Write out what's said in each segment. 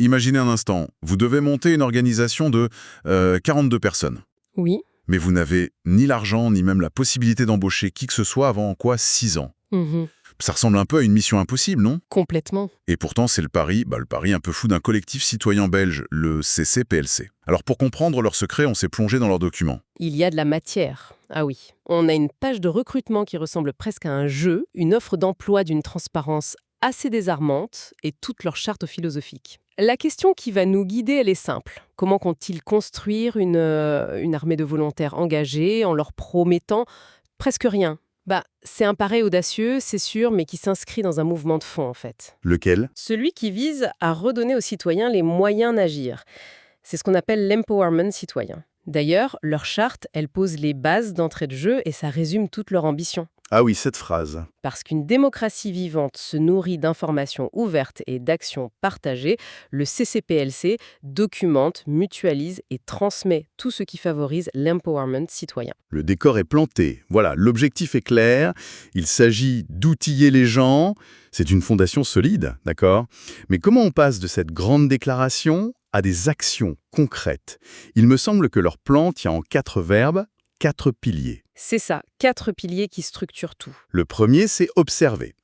imaginez un instant, vous devez monter une organisation de 42 personnes. Oui. Mais vous n'avez ni l'argent, ni même la possibilité d'embaucher qui que ce soit avant, 6 ans. Mhm. Ça ressemble un peu à une mission impossible, non? Complètement. Et pourtant, c'est le pari un peu fou d'un collectif citoyen belge, le CCPLC. Alors pour comprendre leur secret, on s'est plongé dans leurs documents. Il y a de la matière. Ah oui. On a une page de recrutement qui ressemble presque à un jeu, une offre d'emploi d'une transparence assez désarmante et toute leur charte philosophique. La question qui va nous guider, elle est simple. Comment comptent-ils construire une armée de volontaires engagés en leur promettant presque rien? C'est un pari audacieux, c'est sûr, mais qui s'inscrit dans un mouvement de fond, en fait. Lequel? Celui qui vise à redonner aux citoyens les moyens d'agir. C'est ce qu'on appelle l'empowerment citoyen. D'ailleurs, leur charte, elle pose les bases d'entrée de jeu et ça résume toute leur ambition. Ah oui, cette phrase. Parce qu'une démocratie vivante se nourrit d'informations ouvertes et d'actions partagées, le CCPLC documente, mutualise et transmet tout ce qui favorise l'empowerment citoyen. Le décor est planté. Voilà, l'objectif est clair. Il s'agit d'outiller les gens. C'est une fondation solide, d'accord? Mais comment on passe de cette grande déclaration à des actions concrètes? Il me semble que leur plan tient en 4 verbes, 4 piliers. C'est ça, 4 piliers qui structurent tout. Le premier, c'est observer.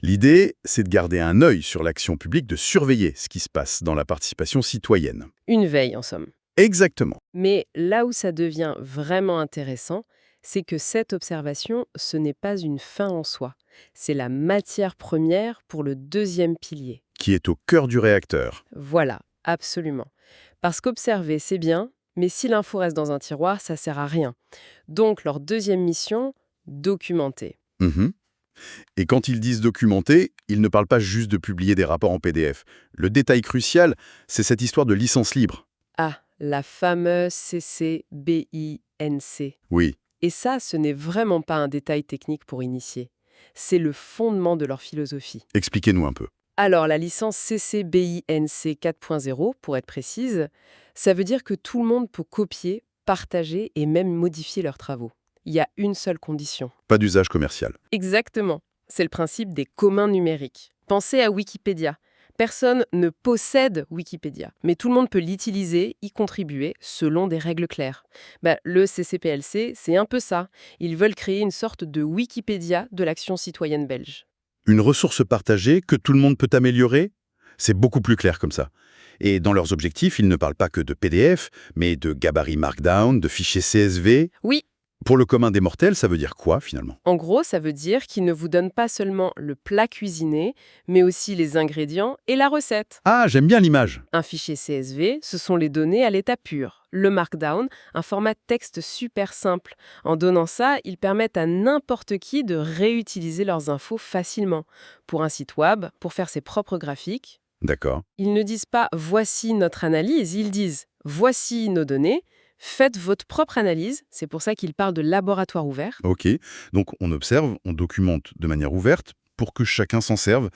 L'idée, c'est de garder un œil sur l'action publique, de surveiller ce qui se passe dans la participation citoyenne. Une veille, en somme. Exactement. Mais là où ça devient vraiment intéressant, c'est que cette observation, ce n'est pas une fin en soi. C'est la matière première pour le deuxième pilier. Qui est au cœur du réacteur. Voilà, absolument. Parce qu'observer, c'est bien, mais si l'info reste dans un tiroir, ça sert à rien. Donc, leur deuxième mission, documenter. Mhm. Et quand ils disent documenter, ils ne parlent pas juste de publier des rapports en PDF. Le détail crucial, c'est cette histoire de licence libre. Ah, la fameuse CCBINC. Oui. Et ça, ce n'est vraiment pas un détail technique pour initier. C'est le fondement de leur philosophie. Expliquez-nous un peu. Alors, la licence CCBINC 4.0, pour être précise, ça veut dire que tout le monde peut copier, partager et même modifier leurs travaux. Il y a une seule condition. Pas d'usage commercial. Exactement. C'est le principe des communs numériques. Pensez à Wikipédia. Personne ne possède Wikipédia, mais tout le monde peut l'utiliser, y contribuer, selon des règles claires. Le CCPLC, c'est un peu ça. Ils veulent créer une sorte de Wikipédia de l'action citoyenne belge. Une ressource partagée que tout le monde peut améliorer? C'est beaucoup plus clair comme ça. Et dans leurs objectifs, ils ne parlent pas que de PDF, mais de gabarit Markdown, de fichiers CSV. Oui. Pour le commun des mortels, ça veut dire quoi finalement? En gros, ça veut dire qu'ils ne vous donnent pas seulement le plat cuisiné, mais aussi les ingrédients et la recette. Ah, j'aime bien l'image. Un fichier CSV, ce sont les données à l'état pur. Le Markdown, un format de texte super simple. En donnant ça, ils permettent à n'importe qui de réutiliser leurs infos facilement. Pour un site web, pour faire ses propres graphiques. D'accord. Ils ne disent pas « voici notre analyse », ils disent « voici nos données ». Faites votre propre analyse, c'est pour ça qu'ils parlent de laboratoire ouvert. Ok, donc on observe, on documente de manière ouverte pour que chacun s'en serve.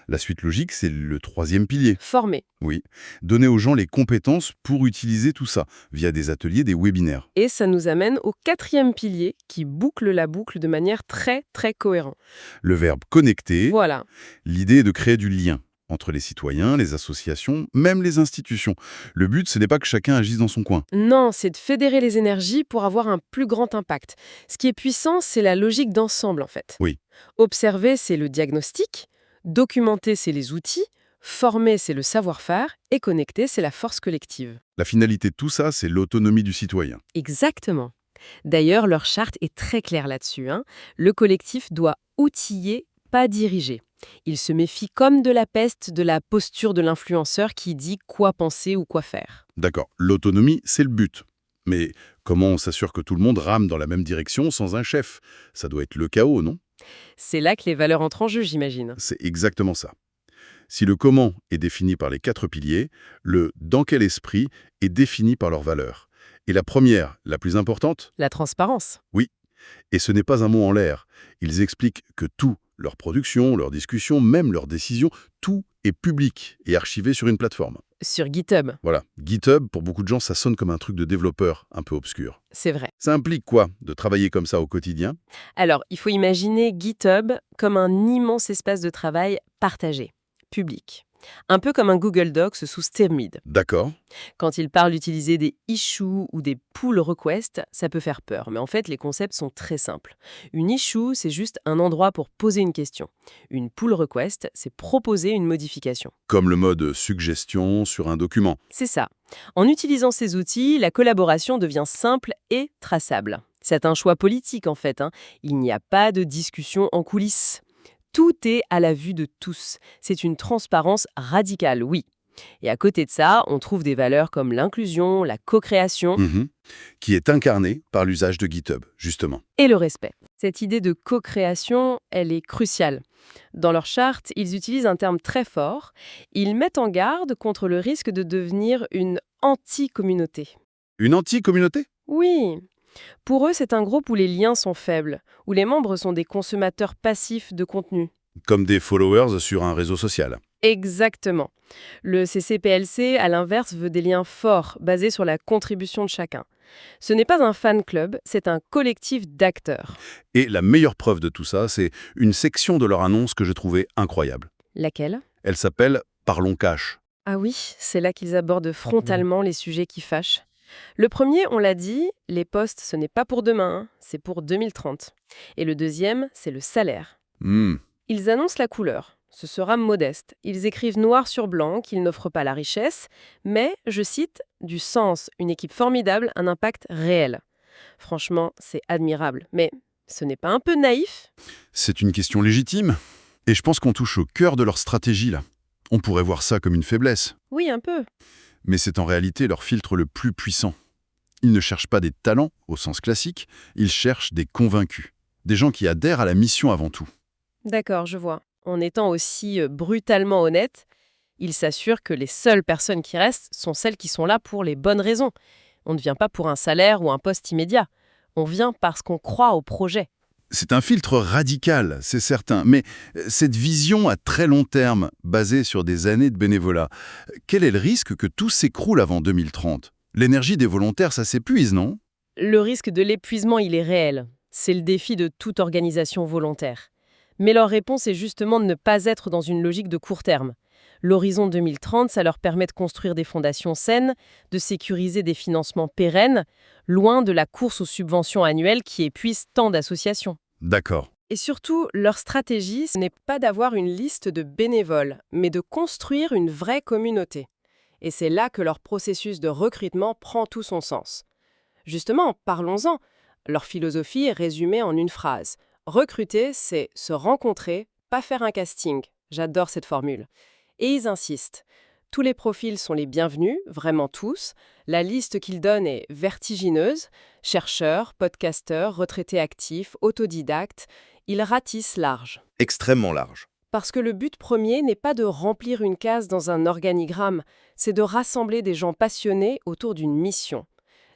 La suite logique, c'est le 3e pilier. Former. Oui, donner aux gens les compétences pour utiliser tout ça, via des ateliers, des webinaires. Et ça nous amène au 4e pilier qui boucle la boucle de manière très cohérente. Le verbe connecter, Voilà. l'idée est de créer du lien entre les citoyens, les associations, même les institutions. Le but, ce n'est pas que chacun agisse dans son coin. Non, c'est de fédérer les énergies pour avoir un plus grand impact. Ce qui est puissant, c'est la logique d'ensemble, en fait. Oui. Observer, c'est le diagnostic. Documenter, c'est les outils. Former, c'est le savoir-faire. Et connecter, c'est la force collective. La finalité de tout ça, c'est l'autonomie du citoyen. Exactement. D'ailleurs, leur charte est très claire là-dessus. Le collectif doit outiller, pas diriger. Il se méfie comme de la peste de la posture de l'influenceur qui dit quoi penser ou quoi faire. D'accord, l'autonomie, c'est le but. Mais comment on s'assure que tout le monde rame dans la même direction sans un chef? Ça doit être le chaos, non? C'est là que les valeurs entrent en jeu, j'imagine. C'est exactement ça. Si le comment est défini par les 4 piliers, le dans quel esprit est défini par leurs valeurs. Et la première, la plus importante? La transparence. Oui. Et ce n'est pas un mot en l'air. Ils expliquent que tout, leur production, leurs discussions, même leurs décisions, tout est public et archivé sur une plateforme. Sur GitHub. Voilà. GitHub, pour beaucoup de gens, ça sonne comme un truc de développeur un peu obscur. C'est vrai. Ça implique quoi, de travailler comme ça au quotidien? Alors, il faut imaginer GitHub comme un immense espace de travail partagé, public. Un peu comme un Google Docs sous stéroïdes. D'accord. Quand ils parlent d'utiliser des issues ou des pull requests, ça peut faire peur. Mais en fait, les concepts sont très simples. Une issue, c'est juste un endroit pour poser une question. Une pull request, c'est proposer une modification. Comme le mode suggestion sur un document. C'est ça. En utilisant ces outils, la collaboration devient simple et traçable. C'est un choix politique en fait. Il n'y a pas de discussion en coulisses. Tout est à la vue de tous. C'est une transparence radicale, oui. Et à côté de ça, on trouve des valeurs comme l'inclusion, la co-création Qui est incarné par l'usage de GitHub, justement. et le respect. Cette idée de co-création, elle est cruciale. Dans leur charte, ils utilisent un terme très fort. Ils mettent en garde contre le risque de devenir une anti-communauté. Une anti-communauté? Oui. Pour eux, c'est un groupe où les liens sont faibles, où les membres sont des consommateurs passifs de contenu. Comme des followers sur un réseau social. Exactement. Le CCPLC, à l'inverse, veut des liens forts, basés sur la contribution de chacun. Ce n'est pas un fan club, c'est un collectif d'acteurs. Et la meilleure preuve de tout ça, c'est une section de leur annonce que j'ai trouvée incroyable. Laquelle? Elle s'appelle « Parlons cash Ah oui, c'est là qu'ils abordent frontalement les sujets qui fâchent. Le premier, on l'a dit, les postes, ce n'est pas pour demain, c'est pour 2030. Et le deuxième, c'est le salaire. ». Ils annoncent la couleur. Ce sera modeste. Ils écrivent noir sur blanc qu'ils n'offrent pas la richesse, mais, je cite, du sens, une équipe formidable, un impact réel. Franchement, c'est admirable. Mais ce n'est pas un peu naïf? C'est une question légitime. Et je pense qu'on touche au cœur de leur stratégie, là. On pourrait voir ça comme une faiblesse. Oui, un peu. Mais c'est en réalité leur filtre le plus puissant. Ils ne cherchent pas des talents, au sens classique, ils cherchent des convaincus. Des gens qui adhèrent à la mission avant tout. D'accord, je vois. En étant aussi brutalement honnête, ils s'assurent que les seules personnes qui restent sont celles qui sont là pour les bonnes raisons. On ne vient pas pour un salaire ou un poste immédiat. On vient parce qu'on croit au projet. C'est un filtre radical, c'est certain, mais cette vision à très long terme, basée sur des années de bénévolat, quel est le risque que tout s'écroule avant 2030? L'énergie des volontaires, ça s'épuise, non? Le risque de l'épuisement, il est réel. C'est le défi de toute organisation volontaire. Mais leur réponse est justement de ne pas être dans une logique de court terme. L'horizon 2030, ça leur permet de construire des fondations saines, de sécuriser des financements pérennes, loin de la course aux subventions annuelles qui épuise tant d'associations. D'accord. Et surtout, leur stratégie, ce n'est pas d'avoir une liste de bénévoles, mais de construire une vraie communauté. Et c'est là que leur processus de recrutement prend tout son sens. Justement, parlons-en. Leur philosophie est résumée en une phrase. Recruter, c'est se rencontrer, pas faire un casting. J'adore cette formule. Et ils insistent. Tous les profils sont les bienvenus, vraiment tous. La liste qu'ils donnent est vertigineuse. Chercheurs, podcasteurs, retraités actifs, autodidactes. Ils ratissent large. Extrêmement large. Parce que le but premier n'est pas de remplir une case dans un organigramme, c'est de rassembler des gens passionnés autour d'une mission.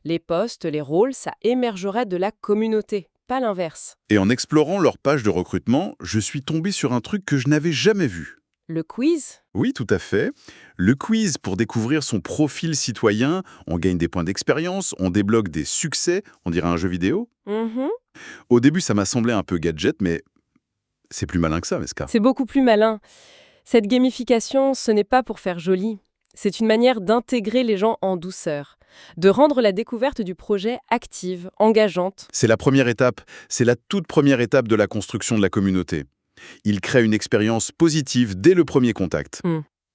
Les postes, les rôles, ça émergerait de la communauté, pas l'inverse. Et en explorant leur page de recrutement, je suis tombé sur un truc que je n'avais jamais vu. Le quiz? Oui, tout à fait. Le quiz pour découvrir son profil citoyen, on gagne des points d'expérience, on débloque des succès, on dirait un jeu vidéo. Au début, ça m'a semblé un peu gadget, mais c'est plus malin que ça, Meska. C'est beaucoup plus malin. Cette gamification, ce n'est pas pour faire joli. C'est une manière d'intégrer les gens en douceur, de rendre la découverte du projet active, engageante. C'est la première étape, c'est la toute première étape de la construction de la communauté. Ils créent une expérience positive dès le premier contact.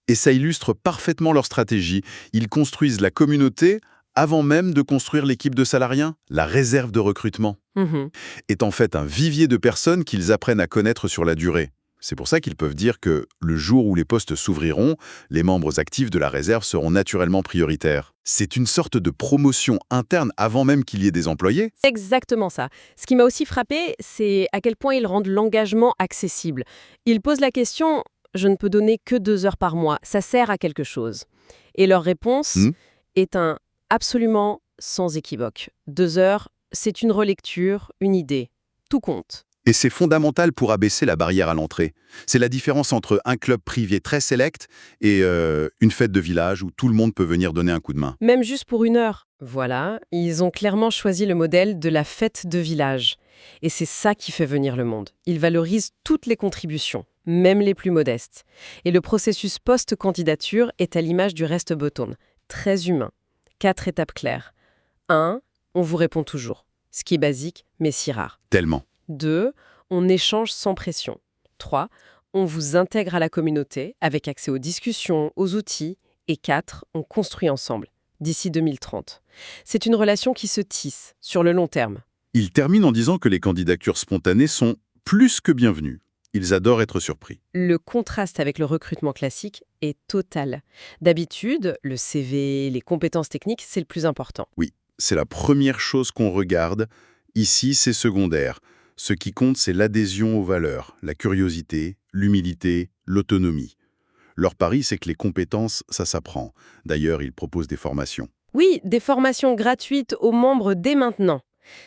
Et ça illustre parfaitement leur stratégie. Ils construisent la communauté avant même de construire l'équipe de salariés. La réserve de recrutement est en fait un vivier de personnes qu'ils apprennent à connaître sur la durée. C'est pour ça qu'ils peuvent dire que le jour où les postes s'ouvriront, les membres actifs de la réserve seront naturellement prioritaires. C'est une sorte de promotion interne avant même qu'il y ait des employés. C'est exactement ça. Ce qui m'a aussi frappé, c'est à quel point ils rendent l'engagement accessible. Ils posent la question « je ne peux donner que 2 heures par mois, ça sert à quelque chose ?» Et leur réponse est un absolument sans équivoque. 2 heures, c'est une relecture, une idée. Tout compte. Et c'est fondamental pour abaisser la barrière à l'entrée. C'est la différence entre un club privé très select et une fête de village où tout le monde peut venir donner un coup de main. Même juste pour 1 heure. Voilà, ils ont clairement choisi le modèle de la fête de village. Et c'est ça qui fait venir le monde. Ils valorisent toutes les contributions. même les plus modestes. Et le processus post-candidature est à l'image du reste Button, très humain. 4 étapes claires. 1. On vous répond toujours, ce qui est basique, mais si rare. Tellement. 2. On échange sans pression. 3. On vous intègre à la communauté, avec accès aux discussions, aux outils. Et 4. On construit ensemble, d'ici 2030. C'est une relation qui se tisse, sur le long terme. Il termine en disant que les candidatures spontanées sont plus que bienvenues. Ils adorent être surpris. Le contraste avec le recrutement classique est total. D'habitude, le CV, les compétences techniques, c'est le plus important. Oui, c'est la première chose qu'on regarde. Ici, c'est secondaire. Ce qui compte, c'est l'adhésion aux valeurs, la curiosité, l'humilité, l'autonomie. Leur pari, c'est que les compétences, ça s'apprend. D'ailleurs, ils proposent des formations. Oui, des formations gratuites aux membres dès maintenant.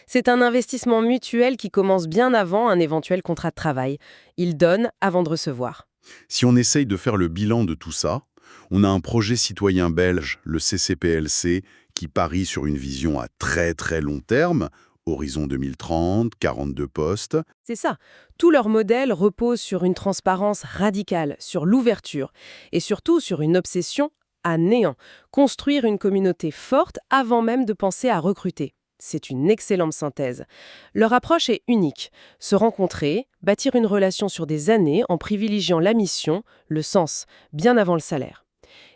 C'est un investissement mutuel qui commence bien avant un éventuel contrat de travail. Ils donnent avant de recevoir. Si on essaye de faire le bilan de tout ça, on a un projet citoyen belge, le CCPLC, qui parie sur une vision à très très long terme, horizon 2030, 42 postes. C'est ça. Tout leur modèle repose sur une transparence radicale, sur l'ouverture et surtout sur une obsession à néant. Construire une communauté forte avant même de penser à recruter. C'est une excellente synthèse. Leur approche est unique. Se rencontrer, bâtir une relation sur des années en privilégiant la mission, le sens, bien avant le salaire.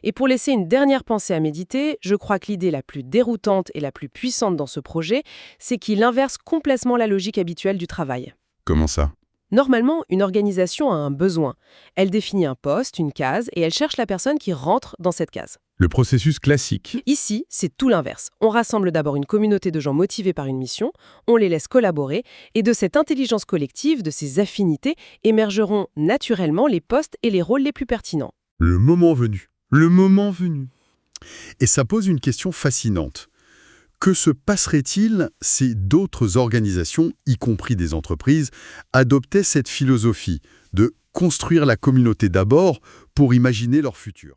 Et pour laisser une dernière pensée à méditer, je crois que l'idée la plus déroutante et la plus puissante dans ce projet, c'est qu'il inverse complètement la logique habituelle du travail. Comment ça ? Normalement, une organisation a un besoin. Elle définit un poste, une case, et elle cherche la personne qui rentre dans cette case. Le processus classique. Ici, c'est tout l'inverse. On rassemble d'abord une communauté de gens motivés par une mission, on les laisse collaborer, et de cette intelligence collective, de ces affinités, émergeront naturellement les postes et les rôles les plus pertinents. Le moment venu. Le moment venu. Et ça pose une question fascinante. Que se passerait-il si d'autres organisations, y compris des entreprises, adoptaient cette philosophie de construire la communauté d'abord pour imaginer leur futur ?